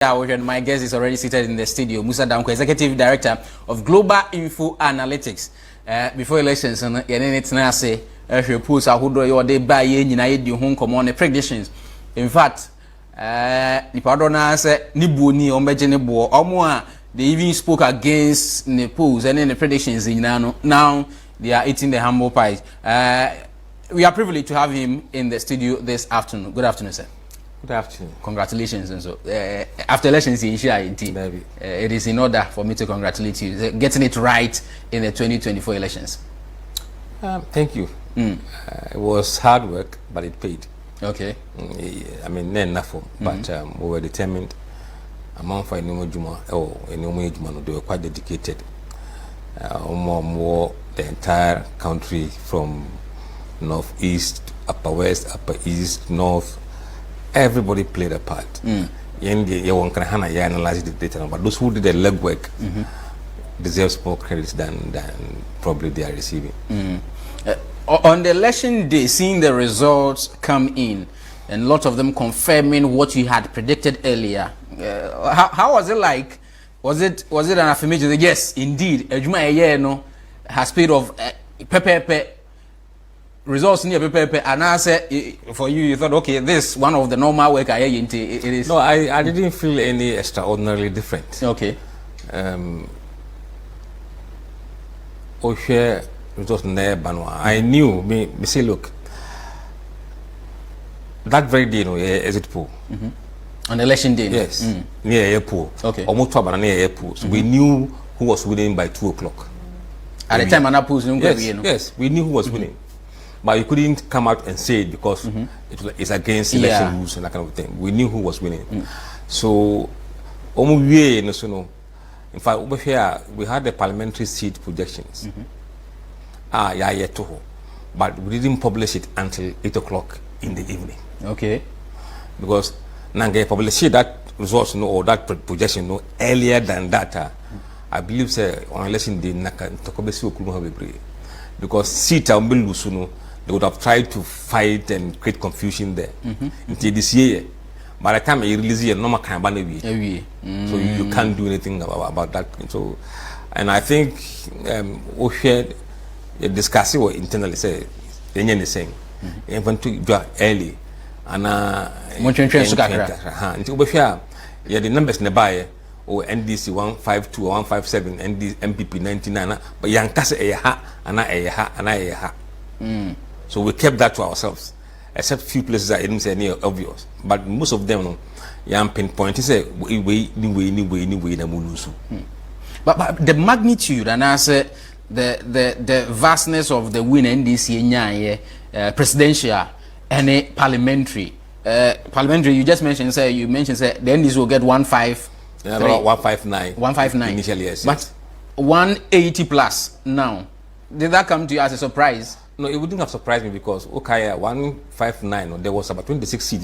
And my guest is already seated in the studio. Mussa Dankwa, Executive Director of Global Info Analytics. Before elections, it's now say, polls are who do your day by ye home common predictions. In fact, the pardon said Nibuni or Majanibo or more. They even spoke against the polls and then the predictions in now they are eating the humble pie. We are privileged to have him in the studio this afternoon. Good afternoon, sir. Good afternoon. Congratulations. And so, after elections in Shia, it is in order for me to congratulate you getting it right in the 2024 elections. Thank you. It was hard work, but it paid. Okay. I mean, enough, but we were determined. Among for any Juma or any Juma, they were quite dedicated. More the entire country from northeast, upper west, upper east, north. Everybody played a part. You can analyze the data, but those who did the legwork deserve more credits than probably they are receiving. On the election day, seeing the results come in, and lots of them confirming what you had predicted earlier, how was it like? Was it an affirmation that yes, indeed, Ejuma has paid off pepe. Results near paper, and I said for you thought okay, this one of the normal work I it is. No, I didn't feel any extraordinarily different. Okay. Share results near Banwa. I knew me say look. That very day, is it pool? On election day. Yes. Near airport. Okay. Almost near airport. So we knew who was winning by 2 o'clock. At the time, yes, we knew who was winning. But you couldn't come out and say it because it's against election rules and that kind of thing. We knew who was winning. So, in fact, over here, we had the parliamentary seat projections. But we didn't publish it until 8 o'clock in the evening. Okay. Because Nange published that results or that projection earlier than that. I believe on election day, because seat they would have tried to fight and create confusion there until this year. By the time you release it, no can ban so you can't do anything about that. So, and I think we shared discussing what internally say the saying even to early and until we share the numbers nearby. Or NDC 152 or 157, ND MPP 99, but Yankasa ha. So we kept that to ourselves, except few places that didn't say any obvious. But most of them, pinpoint is a way, But the magnitude and I said the vastness of the win NDC presidential and parliamentary. Parliamentary, you just mentioned the NDC will get 159. 159 initially, yes. But 180 plus now. Did that come to you as a surprise? No, it wouldn't have surprised me because 159. There was about 26 seats.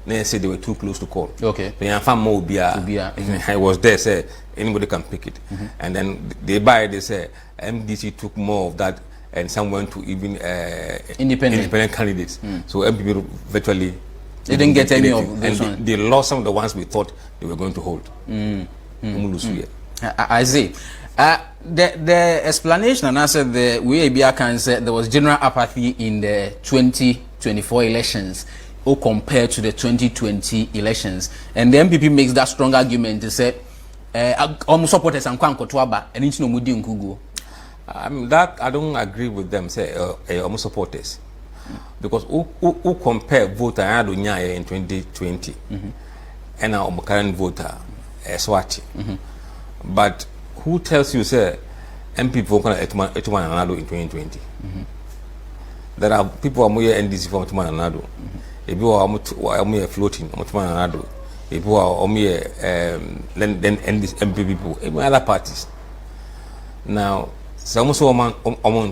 They said they were too close to call. Okay. I was there. Say anybody can pick it, and then they say MDC took more of that, and some went to even independent candidates. So MPP virtually. They didn't get any of those ones. They lost some of the ones we thought they were going to hold. I see. The explanation, and I said the way can say there was general apathy in the 2024 elections or compared to the 2020 elections. And the MPP makes that strong argument to say almost supporters and Kwankotwaba and it's no Mudi Nkugu. That I don't agree with them, say almost supporters. Because who compare voter in 2020 and our current voter Swati. But who tells you say MP vote in 2020? There are people who are NDC from Tumanado. People are floating Tumanado. People are then MP people, other parties. Now, some also among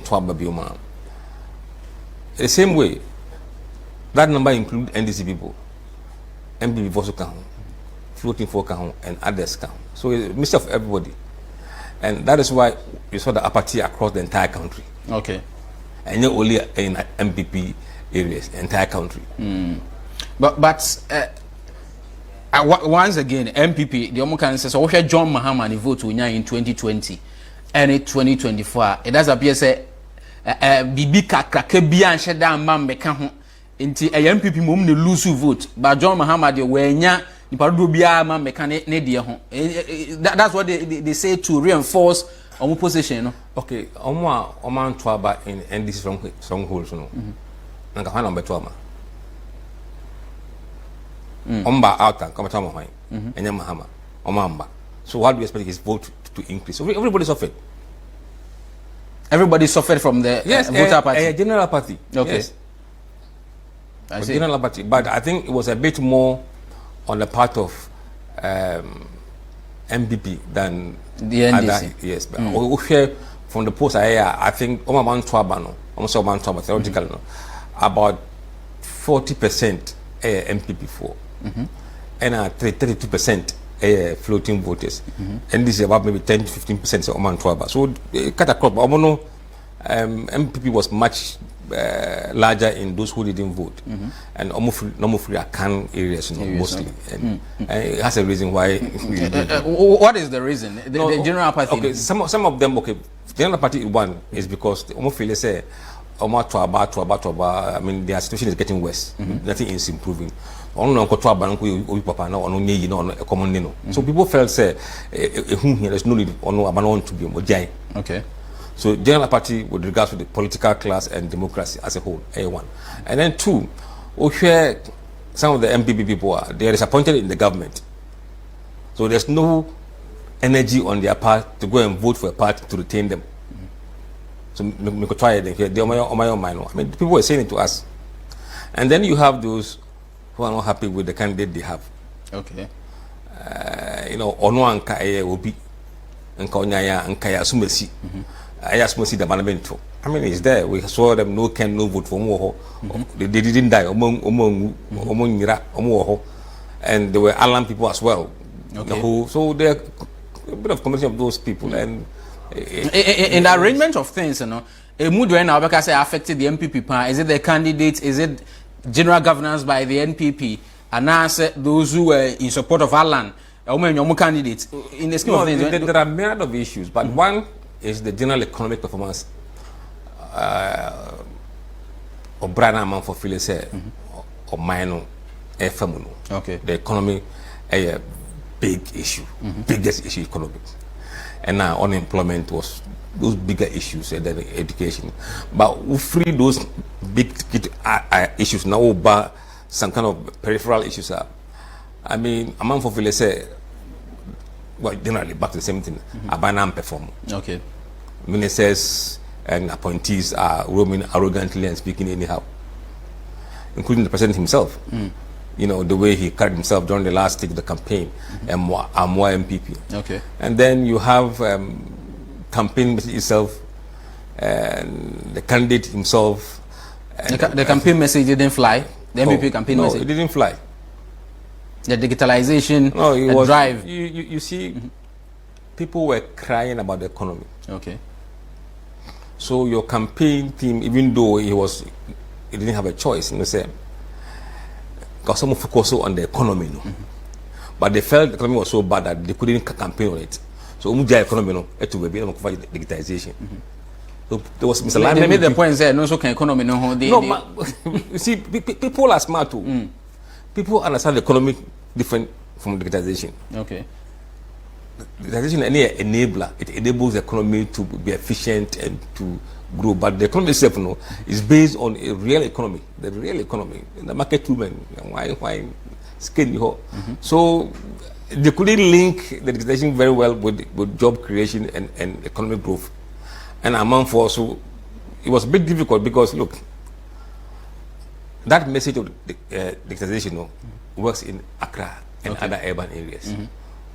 Twaba. The same way, that number includes NDC people, MPP also count, floating for count, and others count. So it's a mix of everybody. And that is why you saw the apathy across the entire country. Okay. And not only in MPP areas, entire country. But once again, MPP, the Omo says, so John Mahama the vote in 2020 and 2024. It does appear say Bibi Kakake Bian Sheda Mam Mekaho into a MPP mum the lose vote, but John Mahama the Wenya, the Padubia Mam Mekane Nedia. That's what they say to reinforce our position. Okay, Oman Twaba in this strongholds, no. Nanga number 12. Omba out and come at Mahama and Mahama, Omamba. So, what do you expect his vote to increase? So everybody suffered. Everybody suffered from the voter party. A general party. Okay. Yes. I see. General party. But I think it was a bit more on the part of MPP than the NDC. Other, yes. But from the post I think almost theoretical, no, about 40% MPP for and 32% floating voters, and this is about maybe 10 to 15% of Oman Twaba. So cut across, but MPP was much larger in those who didn't vote, and almost Akan areas, mostly. And it has a reason why. What is the reason? The general party. Okay, some of them. Okay, general party one is because the Omofile say Omar Twaba. I mean, their situation is getting worse. Nothing is improving. So people felt say there's no need to be more. Okay. So general party with regards to the political class and democracy as a whole, A1. And then two, some of the MPP people they are disappointed in the government. So there's no energy on their part to go and vote for a party to retain them. So we could try it here. I mean, people were saying it to us. And then you have those who are not happy with the candidate they have. Okay. Ono anka obi anka onyaya anka ya sumesi. I sumesi the manamento. I mean, it's there. We saw them no vote for Moho. They didn't die. And there were Alan people as well. Okay. So there are a bit of combination of those people. And in the arrangement of things, a mood when I say affected the MPP. Is it the candidates? Is it general governance by the NPP? And now those who were in support of Alan, candidates. In the scheme of things, there are myriad of issues, but one is the general economic performance. Of Brana man for Phyllis or minor FMU. Okay. The economy a big issue, biggest issue economics. And now unemployment was those bigger issues than education. But we free those big issues now about some kind of peripheral issues are. I mean, a man for Phyllis well, generally back to the same thing. Abanam perform. Okay. Ministers and appointees are roaming arrogantly and speaking anyhow, including the president himself. The way he carried himself during the last stage of the campaign, and more MPP. Okay. And then you have campaign message itself, and the candidate himself. The campaign message didn't fly. The MPP campaign message. No, it didn't fly. The digitalization drive. You see, people were crying about the economy. Okay. So your campaign team, even though he didn't have a choice, say, because some focus on the economy, but they felt the economy was so bad that they couldn't campaign on it. So economy, it will be digitization. So there was misalignment. They made the point say no, so can economy no. You see, people are smart too. People understand the economy different from digitization. Okay. Digitization is an enabler. It enables the economy to be efficient and to grow. But the economy itself, is based on a real economy. The real economy, the market women, why skin you. So they couldn't link the digitization very well with job creation and economic growth. And among for so it was a bit difficult because look, that message of digitization works in Accra and other urban areas.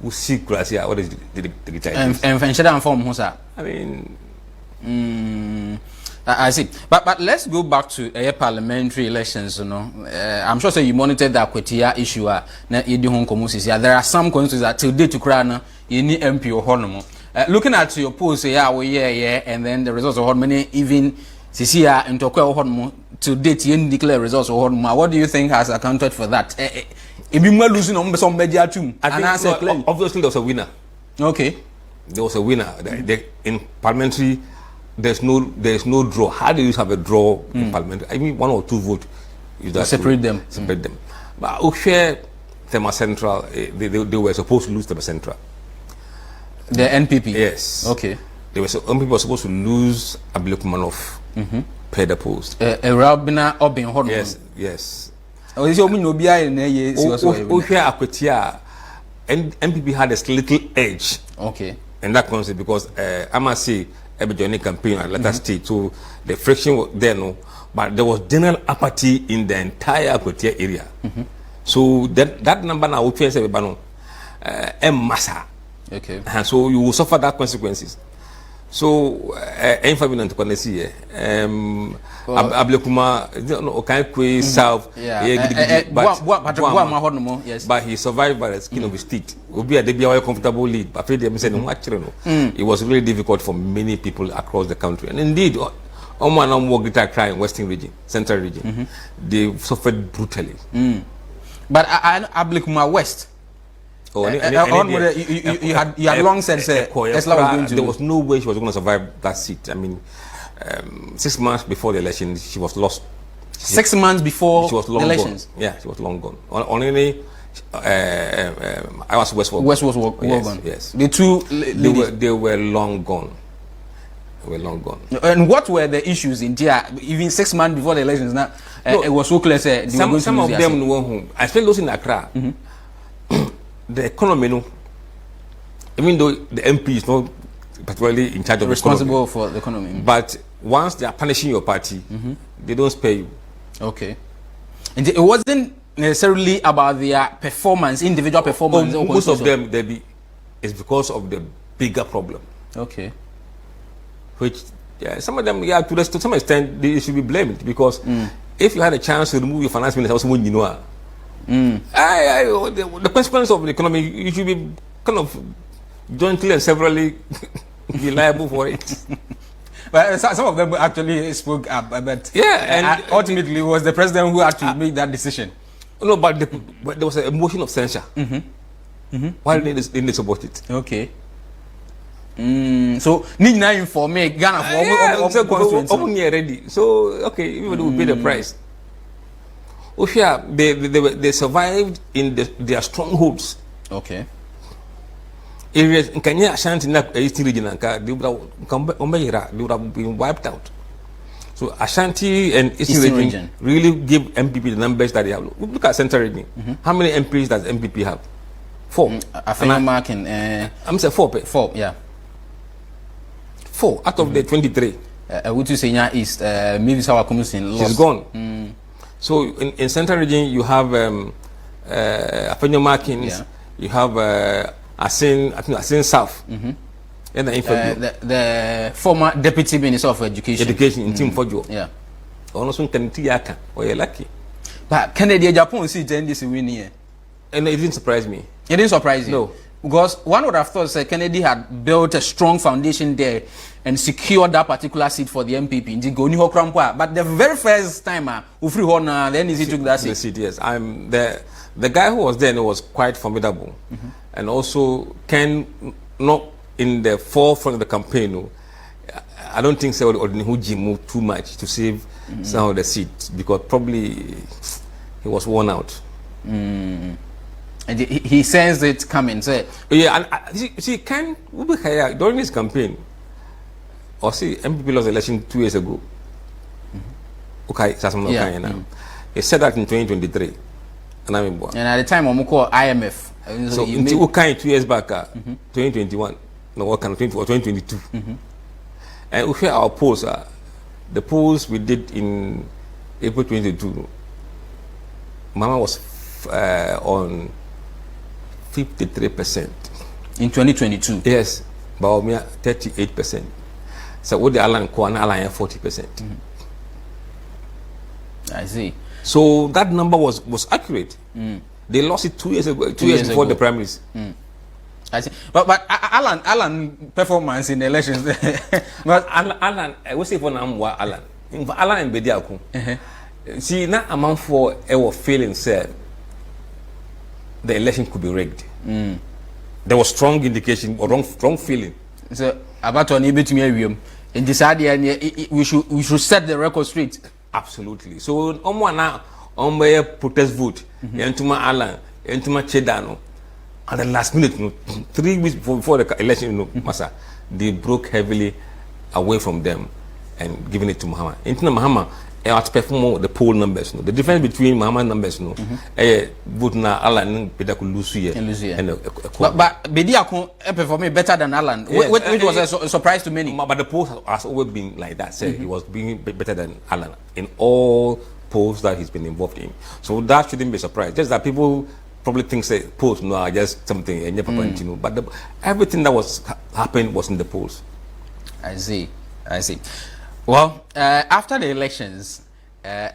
We see Gracia, what is the digitization? And I mean, I see. But let's go back to parliamentary elections. I'm sure you monitored that Kwetia issue. There are some constituencies that till date to crown you need MP or Hornamo. Looking at your post, and then the results of how many even Sisia ntokwa ho to date yen declare results ho what do you think has accounted for that? Ebi mu lose no mbe so mbeji atum. Obviously there was a winner. Okay. There was a winner. In parliamentary there's no draw. How do you have a draw in parliamentary? I mean 1 or 2 votes. You separate them. Separate them. But Oshare Tema Central, they were supposed to lose Tema Central. The NPP? Yes. Okay. NPP were supposed to lose Abilokumanov per the post. Rabina Obin Horn. Yes, yes. Oshare Akwetia, NPP had a little edge. Okay. And that concept because I must say, every journey campaign at Letter State, so the friction was there, no. But there was general apathy in the entire Akwetia area. So that number now, which is Mussa. Okay. And so you will suffer that consequences. So, Ablekuma, Okankwe, South, but he survived by the skin of his teeth. Would be a comfortable lead, but it was really difficult for many people across the country. And indeed, Guitar cry in Western region, Central region, they suffered brutally. But Ablekuma West. You had long said there was no way she was going to survive that seat. I mean, 6 months before the election, she was lost. 6 months before she was long the elections? Gone. Yeah, she was long gone. Only I was West was gone. Yes. The two they were long gone. They were long gone. And what were the issues in India? Even 6 months before the elections, now it was so clear. Some of them were home. Especially those in Accra. The economy, no, even though the MP is not particularly in charge of responsible for the economy, but once they are punishing your party, they don't spare you. Okay, and it wasn't necessarily about their performance, individual performance. Most of them, is because of the bigger problem. Okay, which some of them, to some extent, they should be blamed because if you had a chance to remove your finance minister, someone you know. The consequence of the economy, you should be kind of jointly and severally be liable for it. But some of them actually spoke up, but and ultimately it was the president who actually made that decision. No, but there was a motion of censure. Why didn't they support it? Okay. So, need now inform me Ghana for ready. So, okay, everybody will pay the price. They survived in their strongholds. Okay. Areas in Kenya, Ashanti, Eastern region, they would have been wiped out. So Ashanti and Eastern region really give MPP the numbers that they have. Look at Central region. How many MPs does MPP have? 4. I'm saying 4. 4, yeah. 4 out of the 23. What you say is maybe Sawa Kumusin. She's gone. So in Central region you have Afenyo Markins, you have Asin South, and the former deputy minister of education in Team Fojo. Yeah. Also Kantiaka or you're lucky. But Kennedy Japan see this win here. And it didn't surprise me. It didn't surprise you? No. Because one would have thought Kennedy had built a strong foundation there and secured that particular seat for the MPP. But the very first time, then he took that seat. The seat, yes. The guy who was there was quite formidable. And also, not in the forefront of the campaign. I don't think so. Odinihuji moved too much to save some of the seats because probably he was worn out. And he sensed it coming. So yeah, and see, during his campaign, or see, MPP lost the election 2 years ago. Okay, he said that in 2023, and at the time, we call IMF. So until 2 years back, 2021, no, or 2022, and we hear our polls. The polls we did in April 2022, Mama was on 53%. In 2022? Yes, but we are 38%. So what the Alan Kwan Alan 40%. I see. So that number was accurate. They lost it 2 years ago, 2 years before the primaries. I see. But Alan performance in the elections. But Alan, I will say for now, Alan. in Alan and Bediako. See, now a month for our feeling said the election could be rigged. There was strong indication or strong feeling. So about to enable to me in this idea, we should set the record straight. Absolutely. So on my protest vote, Entuma Alan, Entuma Chedano, at the last minute, 3 weeks before the election, Massa, they broke heavily away from them and giving it to Mahama. Into Mahama, outperform the poll numbers. The difference between Mahama numbers, vote na Alan Pedaku Lucia and but Bediako performing better than Alan, which was a surprise to many. But the polls has always been like that. Say he was being better than Alan in all polls that he's been involved in. So that shouldn't be a surprise. Just that people probably think say polls no are just something and but everything that was happened was in the polls. I see. Well, after the elections,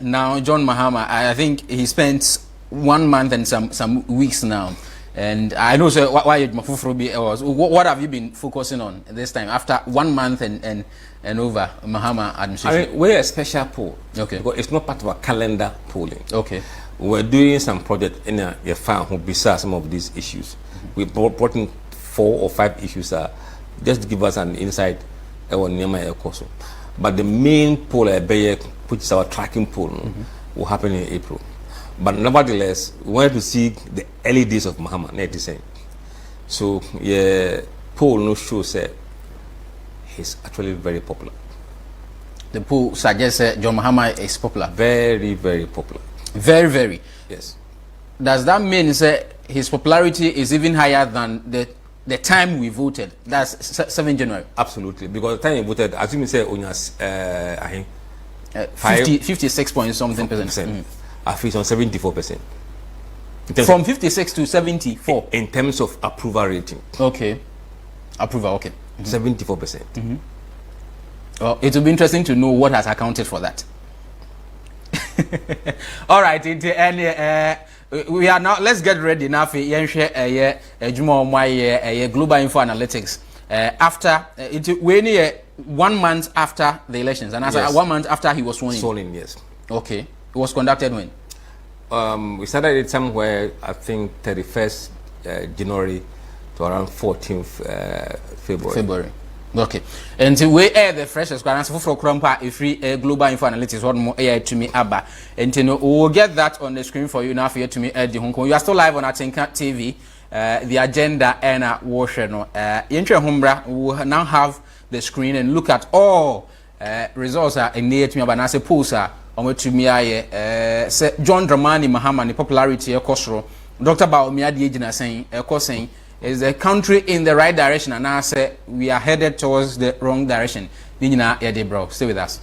now John Mahama, I think he spent 1 month and some weeks now, and I know so why was. What have you been focusing on this time after 1 month and over Mahama administration? I mean, we're a special poll. Okay. Because it's not part of a calendar polling. Okay. We're doing some project in a farm who besides some of these issues. We brought in 4 or 5 issues just to give us an insight on Nyama Koso. But the main poll, which is our tracking poll, will happen in April. But nevertheless, we wanted to see the early days of Mahama, not the same. So, yeah, poll no shows he's actually very popular. The poll suggests John Mahama is popular. Very, very popular. Very, very. Yes. Does that mean his popularity is even higher than the time we voted? That's 7 January. Absolutely, because the time we voted, as you say, on 56 point something percent. I feel on 74%. From 56 to 74 in terms of approval rating. Okay, approval. Okay, 74%. Well, it will be interesting to know what has accounted for that. All right, we are now. Let's get ready now for Global Info Analytics. After when 1 month after the elections, and as 1 month after he was sworn in. Yes. Okay, it was conducted when? We started it somewhere, I think 31st January to around 14th February. Okay. And we air the freshest grants for Krompa if free Global Info Analytics one more AI to me Abba. And we'll get that on the screen for you now for you to me the Hong Kong. You are still live on Atinka TV. The agenda and Washington. Intra Humbra will now have the screen and look at all results in near to me about Nasa Pulsa on to me John Dramani Mahama the popularity Kosro. Dr. Baumia the agent saying is the country in the right direction, and I say we are headed towards the wrong direction. Stay with us.